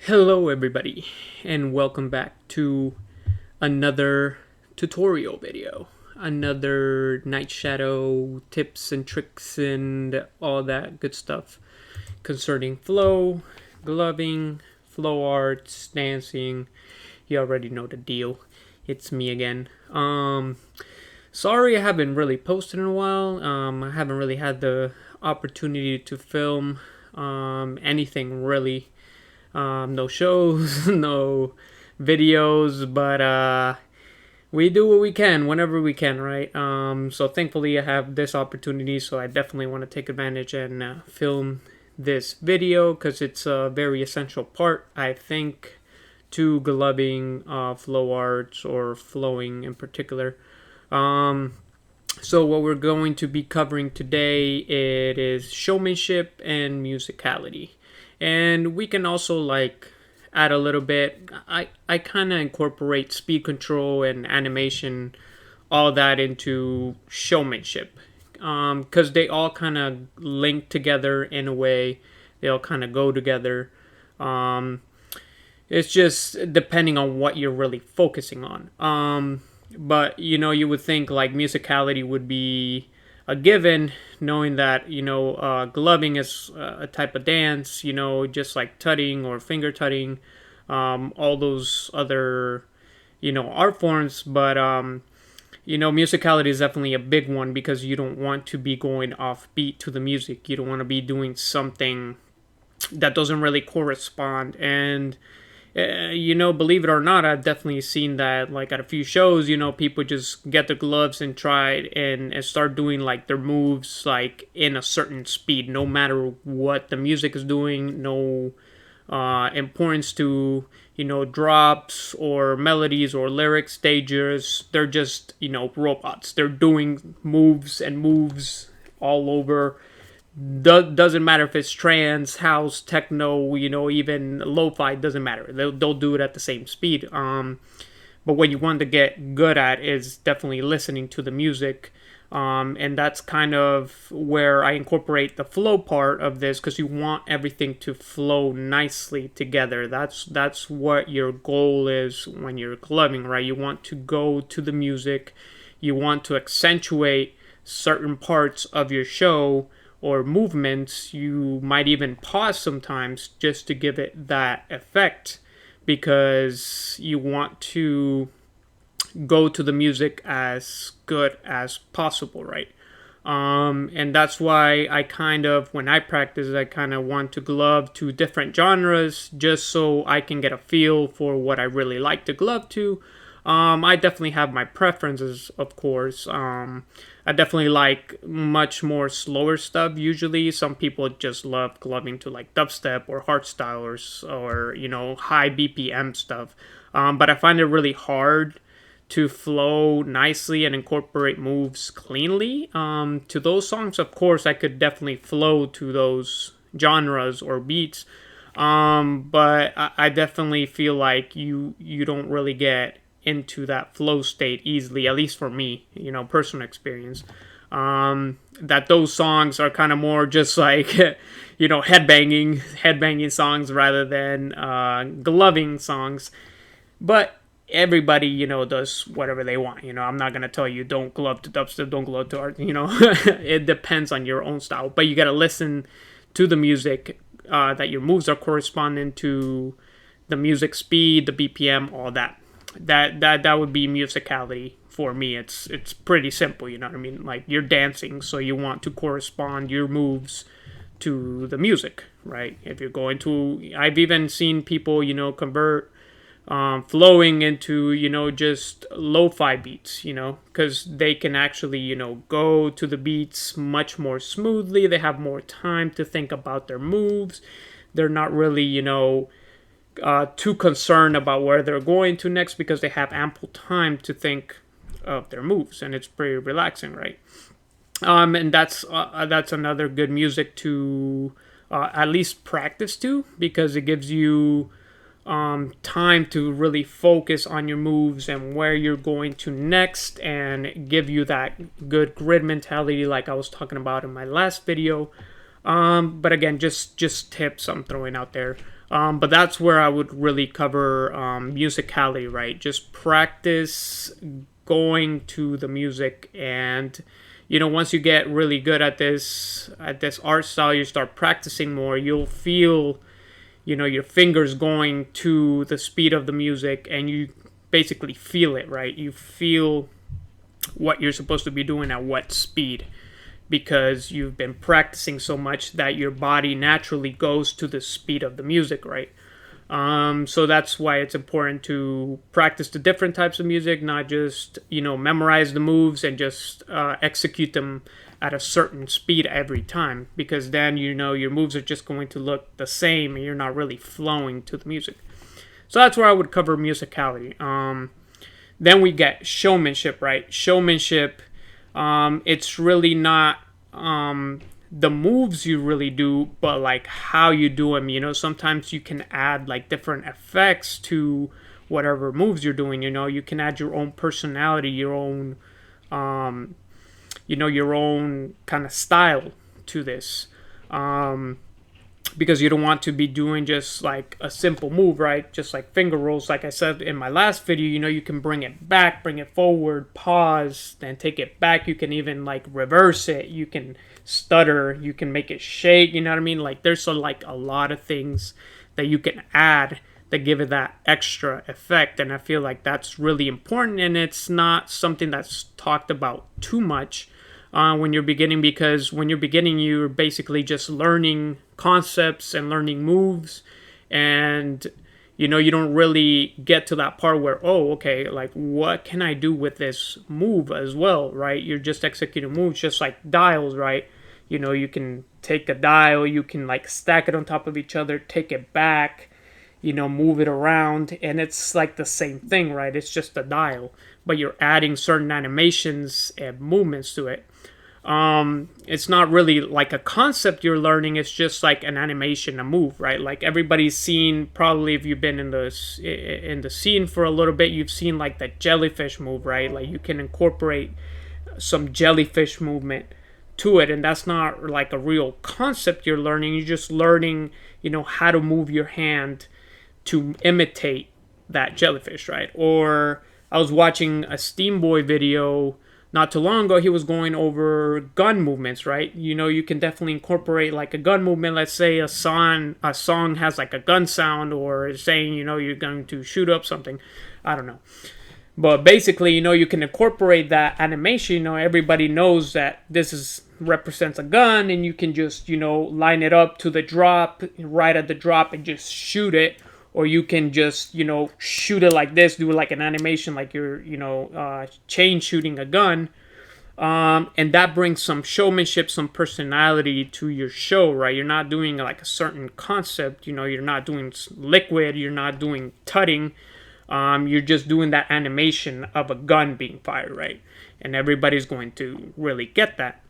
Hello everybody and welcome back to another tutorial video. Another Night Shadow tips and tricks and all that good stuff concerning flow, gloving, flow arts, dancing. You already know the deal. It's me again. Sorry I haven't really posted in a while. I haven't really had the opportunity to film anything really. No shows, no videos, but we do what we can whenever we can, right? So thankfully I have this opportunity, so I definitely want to take advantage and film this video because it's a very essential part, I think, to gloving, flow arts, or flowing in particular. So what we're going to be covering today, it is showmanship and musicality. And we can also add a little bit. I kind of incorporate speed control and animation, all that into showmanship, because they all kind of link together in a way. They all kind of go together. Um, it's just depending on what you're really focusing on. But you would think like musicality would be a given, knowing that gloving is a type of dance, just like tutting or finger tutting, all those other art forms. But musicality is definitely a big one because you don't want to be going off beat to the music. You don't want to be doing something that doesn't really correspond. And believe it or not, I've definitely seen that, like, at a few shows, people just get the gloves and try it and start doing, like, their moves, like, in a certain speed, no matter what the music is doing, no importance to, drops or melodies or lyrics, stages. They're just, robots. They're doing moves and moves all over. Doesn't matter if it's trance, house, techno, even lo-fi, doesn't matter. They'll do it at the same speed. But what you want to get good at is definitely listening to the music. And that's kind of where I incorporate the flow part of this, because you want everything to flow nicely together. That's what your goal is when you're gloving, right? You want to go to the music. You want to accentuate certain parts of your show or movements. You might even pause sometimes just to give it that effect, because you want to go to the music as good as possible, right? And that's why when I practice, I kind of want to glove to different genres just so I can get a feel for what I really like to glove to. I definitely have my preferences, of course. I definitely like much more slower stuff. Usually, some people just love gloving to like dubstep or hardstyle or high BPM stuff. But I find it really hard to flow nicely and incorporate moves cleanly. To those songs, of course, I could definitely flow to those genres or beats. But I definitely feel like you don't really get into that flow state easily, at least for me, personal experience. That those songs are kind of more just like, headbanging songs rather than gloving songs. But everybody, does whatever they want. I'm not going to tell you don't glove to dubstep, don't glove to art, It depends on your own style. But you got to listen to the music, that your moves are corresponding to the music speed, the BPM, all that. That would be musicality for me. It's pretty simple, you know what I mean? Like, you're dancing, so you want to correspond your moves to the music, right? If you're going to, I've even seen people, convert flowing into just lo-fi beats, because they can actually go to the beats much more smoothly. They have more time to think about their moves. They're not really too concerned about where they're going to next, because they have ample time to think of their moves, and it's pretty relaxing, right? And that's another good music to at least practice to, because it gives you time to really focus on your moves and where you're going to next, and give you that good grid mentality like I was talking about in my last video. But again, just tips I'm throwing out there. But that's where I would really cover musicality, right? Just practice going to the music, and once you get really good at this art style, you start practicing more. You'll feel your fingers going to the speed of the music, and you basically feel it, right? You feel what you're supposed to be doing at what speed, because you've been practicing so much that your body naturally goes to the speed of the music, right? So that's why it's important to practice the different types of music, not just memorize the moves and just execute them at a certain speed every time, because then your moves are just going to look the same and you're not really flowing to the music. So that's where I would cover musicality. Then we get showmanship, right? Showmanship, it's really not the moves you really do, but like how you do them. Sometimes you can add like different effects to whatever moves you're doing. You can add your own personality, your own, your own kind of style to this. Because you don't want to be doing just like a simple move, right? Just like finger rolls. Like I said in my last video, you can bring it back, bring it forward, pause, then take it back. You can even like reverse it. You can stutter. You can make it shake. You know what I mean? Like there's a lot of things that you can add that give it that extra effect. And I feel like that's really important. And it's not something that's talked about too much when you're beginning, because when you're beginning, you're basically just learning concepts and learning moves, and you don't really get to that part where, oh, okay, like what can I do with this move as well, right? You're just executing moves just like dials, right? You can take a dial, you can like stack it on top of each other, take it back, move it around, and it's like the same thing, right? It's just a dial, but you're adding certain animations and movements to it. It's not really like a concept you're learning, it's just like an animation, a move, right? Like everybody's seen, probably if you've been in the scene for a little bit, you've seen like the jellyfish move, right? Like you can incorporate some jellyfish movement to it, and that's not like a real concept you're learning. You're just learning how to move your hand to imitate that jellyfish, right? Or I was watching a Steamboy video not too long ago. He was going over gun movements, right? You can definitely incorporate like a gun movement. Let's say a song has like a gun sound, or is saying you're going to shoot up something, I don't know. But basically, you can incorporate that animation. Everybody knows that this represents a gun, and you can just line it up to the drop, right at the drop, and just shoot it. Or you can just shoot it like this, do like an animation like you're chain shooting a gun, and that brings some showmanship, some personality to your show, right? You're not doing like a certain concept, you're not doing liquid, you're not doing tutting, you're just doing that animation of a gun being fired, right? And everybody's going to really get that.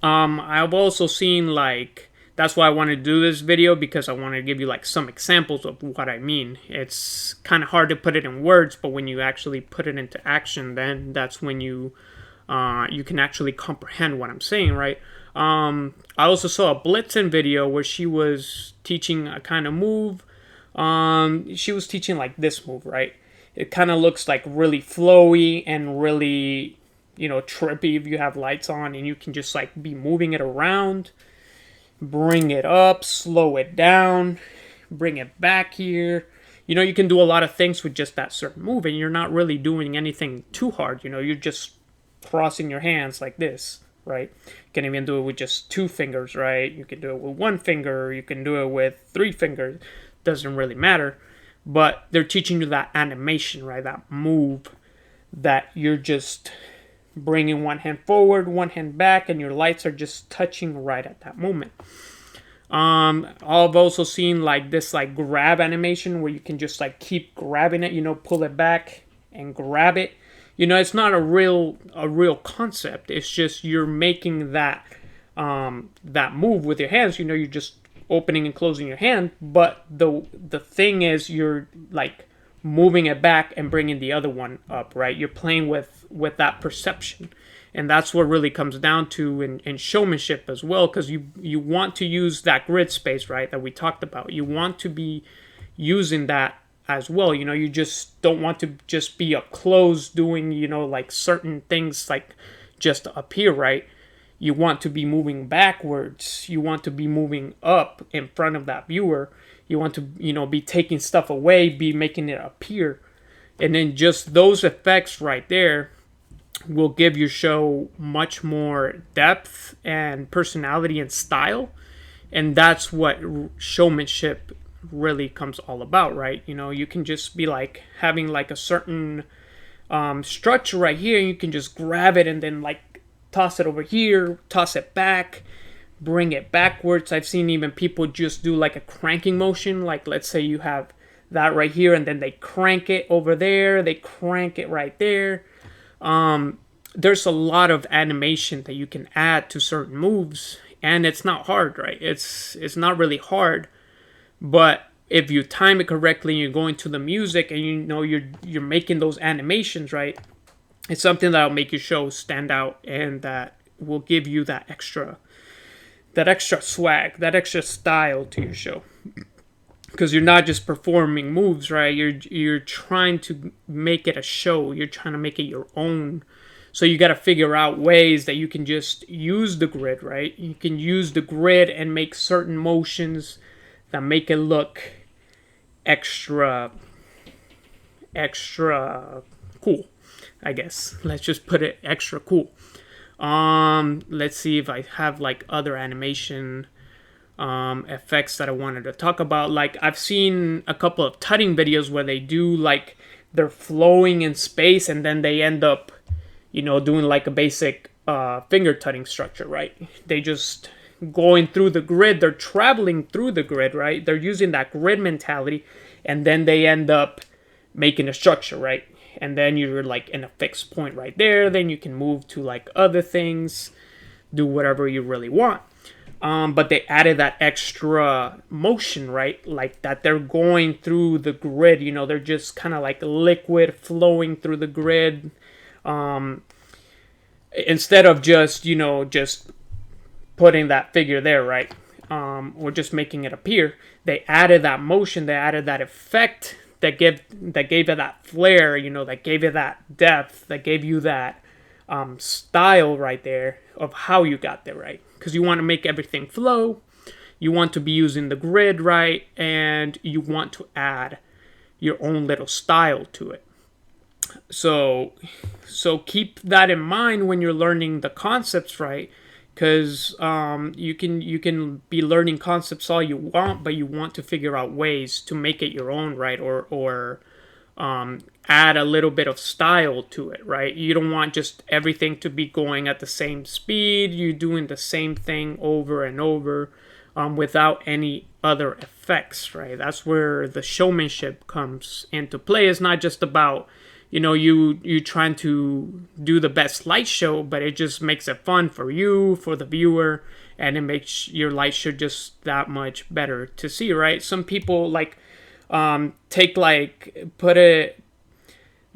I've also seen like, that's why I wanted to do this video, because I wanted to give you like some examples of what I mean. It's kind of hard to put it in words, but when you actually put it into action, then that's when you can actually comprehend what I'm saying, right? I also saw a Blitzen video where she was teaching a kind of move. She was teaching like this move, right? It kind of looks like really flowy and really, trippy if you have lights on, and you can just like be moving it around. Bring it up, slow it down, bring it back here. You can do a lot of things with just that certain move, and you're not really doing anything too hard. You're just crossing your hands like this, right? You can even do it with just 2 fingers, right? You can do it with 1 finger, you can do it with 3 fingers. Doesn't really matter. But they're teaching you that animation, right? That move that you're just bringing one hand forward, one hand back, and your lights are just touching right at that moment. I've also seen like this like grab animation where you can just like keep grabbing it, pull it back and grab it. It's not a real concept. It's just you're making that move with your hands. You're just opening and closing your hand, but the thing is you're like moving it back and bringing the other one up, right? You're playing with that perception, And that's what really comes down to in showmanship as well, because you want to use that grid space, right, that we talked about. You want to be using that as well. You just don't want to just be up close doing, like certain things like just up here, right? You want to be moving backwards. You want to be moving up in front of that viewer. You want to, be taking stuff away, be making it appear. And then just those effects right there will give your show much more depth and personality and style. And that's what showmanship really comes all about, right? You can just be like having like a certain structure right here. You can just grab it and then like toss it over here, toss it back, bring it backwards. I've seen even people just do like a cranking motion. Like let's say you have that right here and then they crank it over there, they crank it right there. There's a lot of animation that you can add to certain moves, and it's not hard, right? It's not really hard, but if you time it correctly and you're going to the music and you're making those animations, right, it's something that'll make your show stand out, and that will give you that extra swag, that extra style to your show. Because you're not just performing moves, right? You're trying to make it a show. You're trying to make it your own. So you got to figure out ways that you can just use the grid, right? You can use the grid and make certain motions that make it look extra cool, I guess. Let's just put it extra cool. Let's see if I have like other animation effects that I wanted to talk about. Like I've seen a couple of tutting videos where they do like they're flowing in space and then they end up, doing like a basic finger tutting structure, right? They just going through the grid, they're traveling through the grid, right? They're using that grid mentality, and then they end up making a structure, right? And then you're like in a fixed point right there. Then you can move to like other things, do whatever you really want. But they added that extra motion, right? Like that they're going through the grid, they're just kind of like liquid flowing through the grid. Instead of just, just putting that figure there, right? Or just making it appear. They added that motion, they added that effect that gave it that flair, that gave it that depth, that gave you that style right there of how you got there, right? Because you want to make everything flow, you want to be using the grid, right? And you want to add your own little style to it. So keep that in mind when you're learning the concepts, right? Because you can be learning concepts all you want, but you want to figure out ways to make it your own, right? Or add a little bit of style to it, right? You don't want just everything to be going at the same speed. You're doing the same thing over and over without any other effects, right? That's where the showmanship comes into play. It's not just about, you trying to do the best light show, but it just makes it fun for you, for the viewer, and it makes your light show just that much better to see, right? Some people like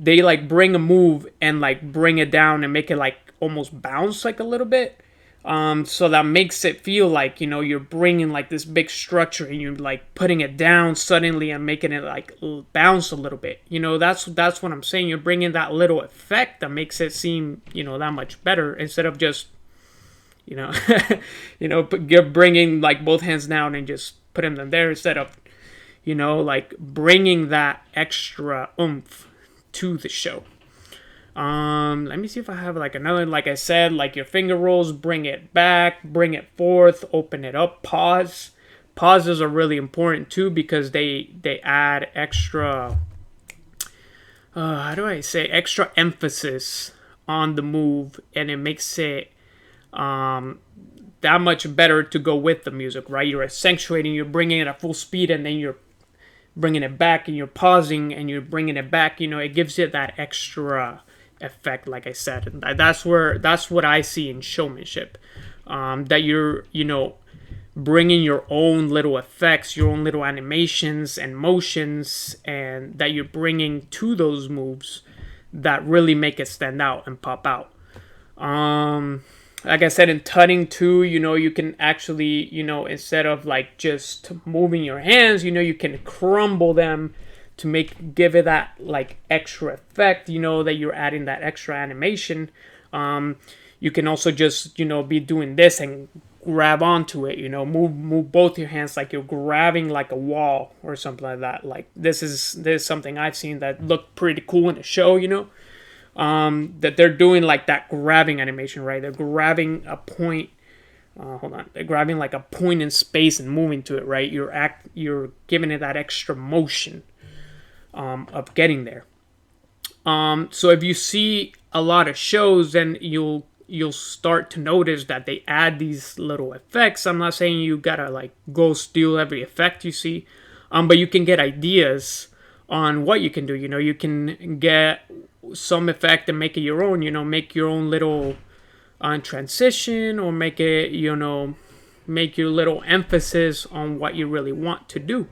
they like bring a move and like bring it down and make it like almost bounce like a little bit. So that makes it feel like, you're bringing like this big structure and you're like putting it down suddenly and making it like bounce a little bit. That's what I'm saying. You're bringing that little effect that makes it seem, that much better instead of just, you're bringing like both hands down and just putting them there instead of, like bringing that extra oomph to the show. Let me see if I have like another, like I said, like your finger rolls, bring it back, bring it forth, open it up, pause. Pauses are really important too because they add extra, extra emphasis on the move, and it makes it that much better to go with the music, right? You're accentuating, you're bringing it at full speed, and then you're bringing it back, and you're pausing, and you're bringing it back. It gives it that extra effect, like I said. And that's what I see in showmanship. That you're, bringing your own little effects, your own little animations and motions, and that you're bringing to those moves that really make it stand out and pop out. Like I said, in tutting too, you can actually, instead of like just moving your hands, you can crumble them to give it that like extra effect, that you're adding that extra animation. You can also just, be doing this and grab onto it, move both your hands like you're grabbing like a wall or something like that. Like this is something I've seen that looked pretty cool in the show, that they're doing like that grabbing animation, right? They're grabbing a point. Hold on, they're grabbing like a point in space and moving to it, right? You're giving it that extra motion of getting there. So if you see a lot of shows, then you'll start to notice that they add these little effects. I'm not saying you gotta like go steal every effect you see, but you can get ideas on what you can do. You can get some effect and make it your own. Make your own little transition, or make it, make your little emphasis on what you really want to do.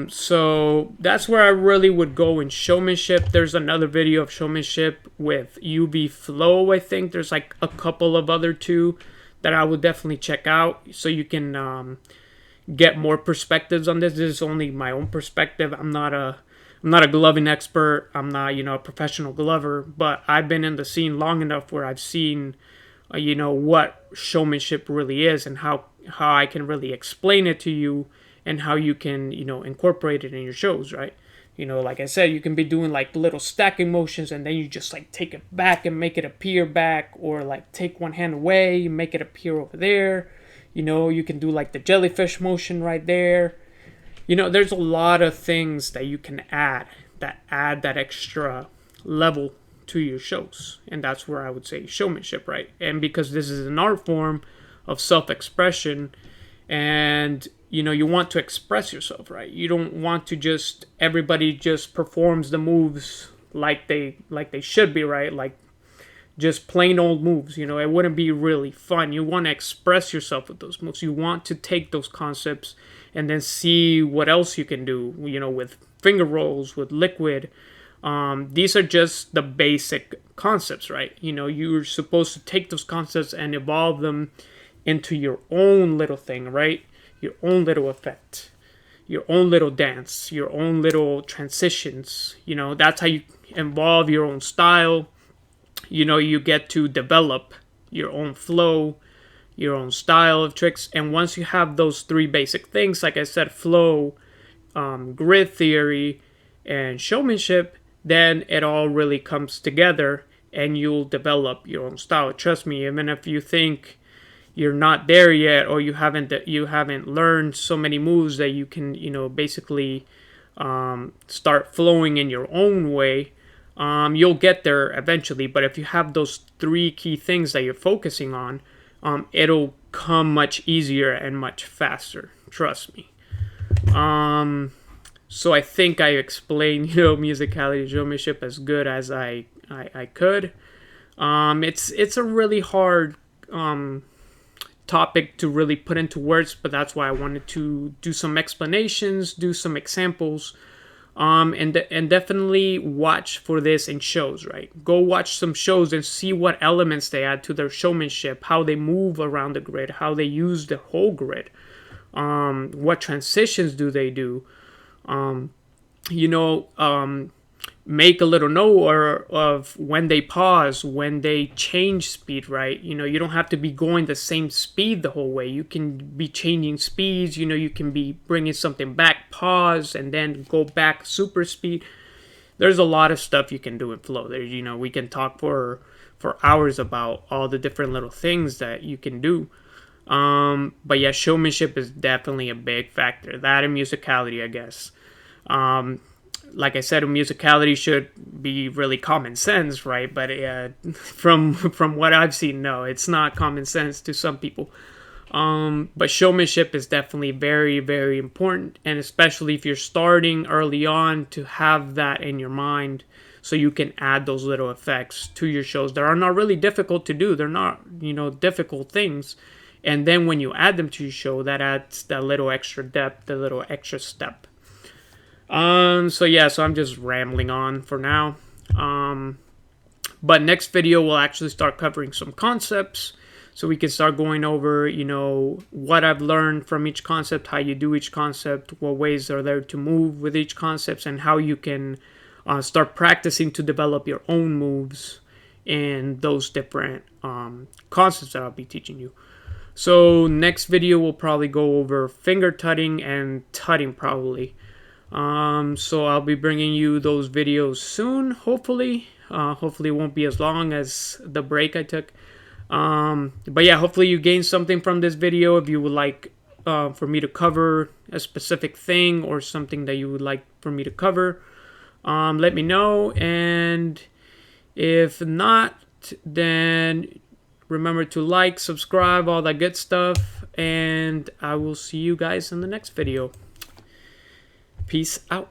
So that's where I really would go in Showmanship. There's another video of Showmanship with UV Flow. I think there's like a couple of other two that I would definitely check out, so you can get more perspectives on this. This is only my own perspective. I'm not a gloving expert. I'm not, a professional glover, but I've been in the scene long enough where I've seen, what showmanship really is, and how I can really explain it to you, and how you can, incorporate it in your shows, right? Like I said, you can be doing like little stacking motions, and then you just like take it back and make it appear back, or like take one hand away, make it appear over there. You can do like the jellyfish motion right there. There's a lot of things that you can add that extra level to your shows. And that's where I would say showmanship, right? And because this is an art form of self-expression, and you want to express yourself, right? You don't want to just everybody just performs the moves like they should be, right? Like just plain old moves. It wouldn't be really fun. You want to express yourself with those moves. You want to take those concepts and then see what else you can do, with finger rolls, with liquid. These are just the basic concepts, right? You're supposed to take those concepts and evolve them into your own little thing, right? Your own little effect, your own little dance, your own little transitions. That's how you evolve your own style. You get to develop your own flow, your own style of tricks. And once you have those three basic things, like I said, flow, grid theory, and showmanship, then it all really comes together, and you'll develop your own style. Trust me, even if you think you're not there yet, or you haven't learned so many moves that you can, basically start flowing in your own way, you'll get there eventually. But if you have those three key things that you're focusing on, it'll come much easier and much faster. Trust me. So I think I explained, musicality, showmanship as good as I could. It's a really hard topic to really put into words, but that's why I wanted to do some explanations, do some examples. And definitely watch for this in shows, right? Go watch some shows and see what elements they add to their showmanship, how they move around the grid, how they use the whole grid, what transitions do they do, make a little note of when they pause, when they change speed, right? You don't have to be going the same speed the whole way. You can be changing speeds. You can be bringing something back, pause, and then go back super speed. There's a lot of stuff you can do in flow. There, we can talk for hours about all the different little things that you can do. But yeah, showmanship is definitely a big factor. That and musicality, I guess. Like I said, musicality should be really common sense, right? But from what I've seen, no, it's not common sense to some people. But showmanship is definitely very, very important, and especially if you're starting early on, to have that in your mind, so you can add those little effects to your shows that are not really difficult to do. They're not, difficult things. And then when you add them to your show, that adds that little extra depth, the little extra step. So I'm just rambling on for now. But next video we'll actually start covering some concepts, so we can start going over, you know, what I've learned from each concept, how you do each concept, what ways are there to move with each concept, and how you can start practicing to develop your own moves in those different concepts that I'll be teaching you. So next video we'll probably go over finger tutting and tutting probably. So I'll be bringing you those videos soon, hopefully. Hopefully it won't be as long as the break I took. But yeah, hopefully you gained something from this video. If you would like for me to cover a specific thing or something that you would like for me to cover, let me know. And if not, then remember to like, subscribe, all that good stuff. And I will see you guys in the next video. Peace out.